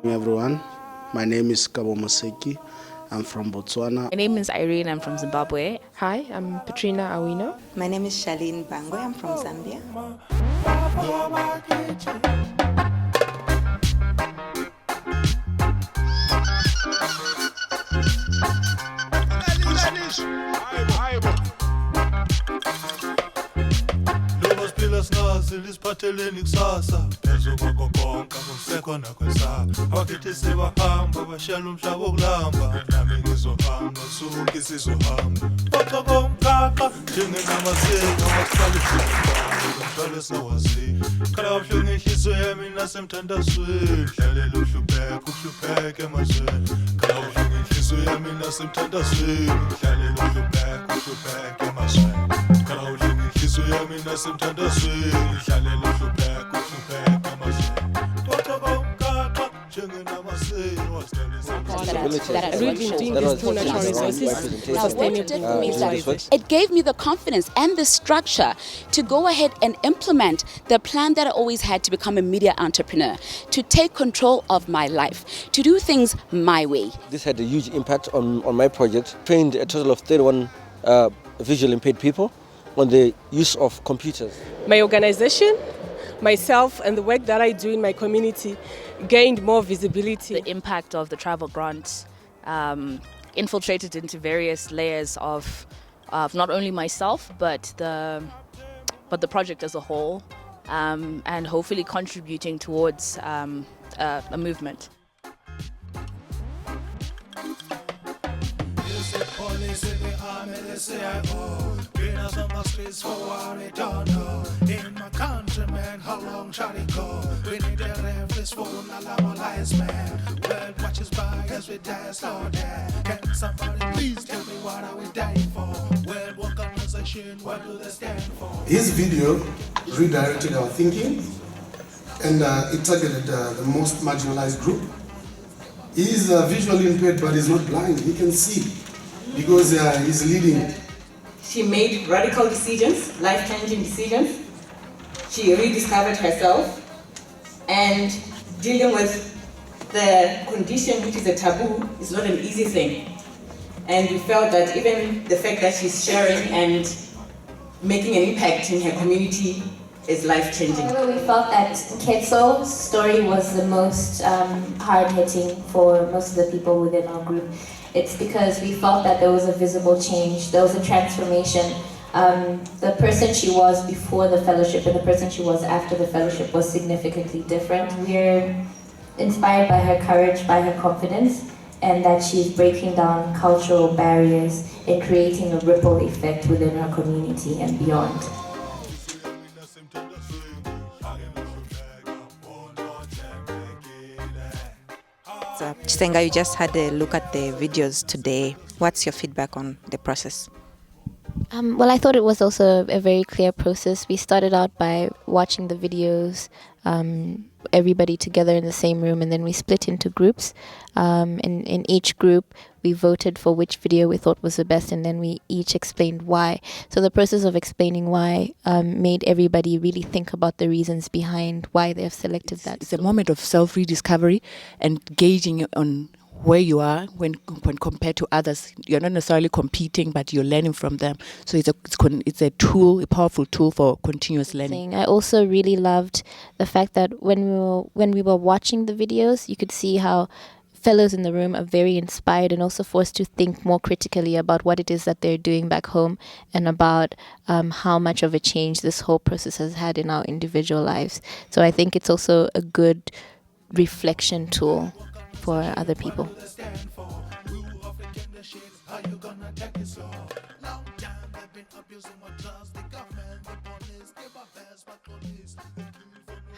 Everyone, my name is Kabo Moseki. I'm from Botswana. My name is Irene. I'm from Zimbabwe. Hi, I'm Petrina Awino. My name is Charlene Bangwe. I'm from Zambia. Lisiphatheleni kusasa phezu kwakho konke akusekho nakwesaba abakithi sibahamba bashela umhlaba wokulamba nami ngizohamba sonke sizohamba kodwa komkhakha njengenamaseko amakuhlala sawazi khala ubuhlungu inhliziyo yami nasemthandazweni dlalela uhlupheke emazweni khala ubuhlungu inhliziyo yami nasemthandazweni dlalela uhlupheke emazweni khala ubuhlungu inhliziyo yami nasemthandazweni dlalela uhlupheke emazweni kodwa komkhakha njengenamaseko It gave me the confidence and the structure to go ahead and implement the plan that I always had to become a media entrepreneur, to take control of my life, to do things my way. This had a huge impact on my project. Trained a total of 31 visually impaired people on the use of computers. My organization, myself, and the work that I do in my community gained more visibility. The impact of the travel grants infiltrated into various layers of not only myself but the project as a whole, and hopefully contributing towards a movement. In my country, man, how long shall it go? We need a reference for our lives, man. World watches by as we die slow down. Can somebody please tell me what are we dying for? World Organization, what do they stand for? His video redirected our thinking, and it targeted the most marginalized group. He is visually impaired, but he's not blind. He can see because he's leading. She made radical decisions, life-changing decisions. She rediscovered herself, and dealing with the condition, which is a taboo, is not an easy thing. And we felt that even the fact that she's sharing and making an impact in her community is life-changing. We felt that Ketso's story was the most hard-hitting for most of the people within our group. It's because we felt that there was a visible change, there was a transformation. The person she was before the fellowship and the person she was after the fellowship was significantly different. We're inspired by her courage, by her confidence, and that she's breaking down cultural barriers and creating a ripple effect within her community and beyond. Chisenga, you just had a look at the videos today. What's your feedback on the process? Well, I thought it was also a very clear process. We started out by watching the videos, everybody together in the same room, and then we split into groups. In each group, we voted for which video we thought was the best, and then we each explained why. So the process of explaining why made everybody really think about the reasons behind why they have selected that. It's a moment of self-rediscovery and gauging on where you are when compared to others. You're not necessarily competing, but you're learning from them. So it's a tool, a powerful tool for continuous learning. I also really loved the fact that when we were watching the videos, you could see how fellows in the room are very inspired and also forced to think more critically about what it is that they're doing back home and about how much of a change this whole process has had in our individual lives. So I think it's also a good reflection tool for other people.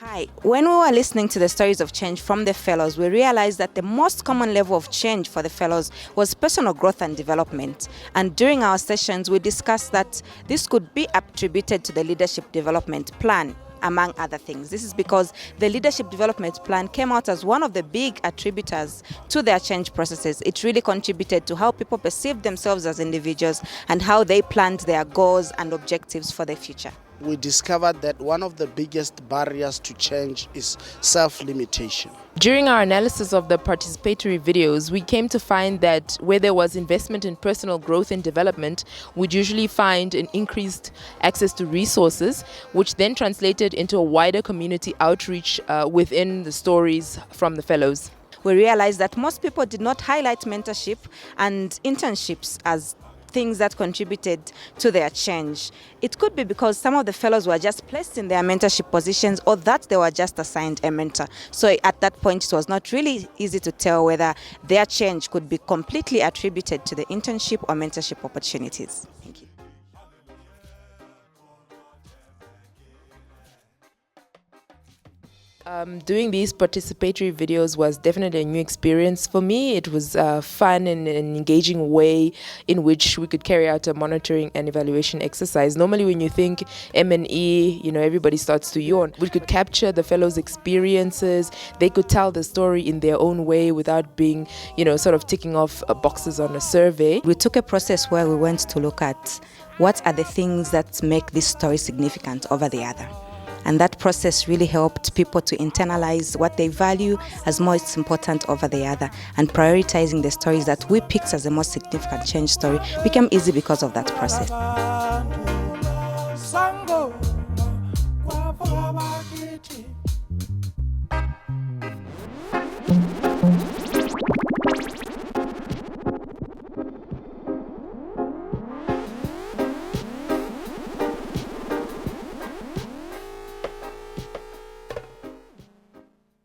Hi. When we were listening to the stories of change from the fellows, we realized that the most common level of change for the fellows was personal growth and development. And during our sessions, we discussed that this could be attributed to the leadership development plan, among other things. This is because the leadership development plan came out as one of the big attributors to their change processes. It really contributed to how people perceived themselves as individuals and how they planned their goals and objectives for the future. We discovered that one of the biggest barriers to change is self-limitation. During our analysis of the participatory videos, we came to find that where there was investment in personal growth and development, we'd usually find an increased access to resources, which then translated into a wider community outreach within the stories from the fellows. We realized that most people did not highlight mentorship and internships as things that contributed to their change. It could be because some of the fellows were just placed in their mentorship positions, or that they were just assigned a mentor. So at that point, it was not really easy to tell whether their change could be completely attributed to the internship or mentorship opportunities. Thank you. Doing these participatory videos was definitely a new experience for me. It was fun and an engaging way in which we could carry out a monitoring and evaluation exercise. Normally when you think M&E, everybody starts to yawn. We could capture the fellows' experiences. They could tell the story in their own way without being, sort of ticking off boxes on a survey. We took a process where we went to look at what are the things that make this story significant over the other. And that process really helped people to internalize what they value as most important over the other, and prioritizing the stories that we picked as the most significant change story became easy because of that process.